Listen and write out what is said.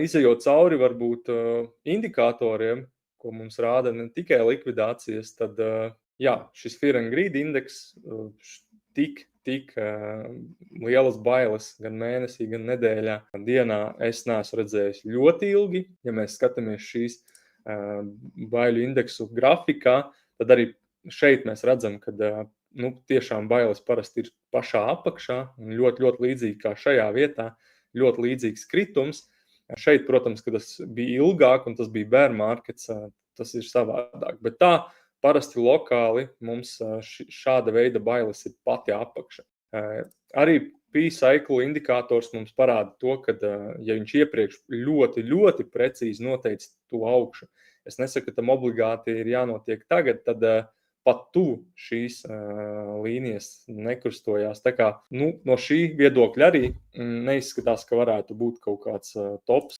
Izejot cauri varbūt indikatoriem, ko mums rāda ne tikai likvidācijas, tad šis Fear and Greed indeks tik lielas bailes gan mēnesī, gan nedēļā, gan dienā es neesmu redzējis ļoti ilgi. Ja mēs skatāmies šīs baiļu indeksu grafikā, tad arī šeit mēs redzam, ka tiešām bailes parasti ir pašā apakšā un ļoti, ļoti līdzīgi kā šajā vietā, ļoti līdzīgs kritums. Šeit, protams, ka tas bija ilgāk un tas bija bear markets, tas ir savādāk. Bet tā parasti lokāli mums šāda veida bailes ir pati apakša. Arī P-cycle indikators mums parāda to, ka, ja viņš iepriekš ļoti, ļoti precīzi noteica to augšu, es nesaku, ka tam obligāti ir jānotiek tagad, tad pat tuvu šīs līnijas nekustojās. Tā kā no šī viedokļa arī neizskatās, ka varētu būt kaut kāds tops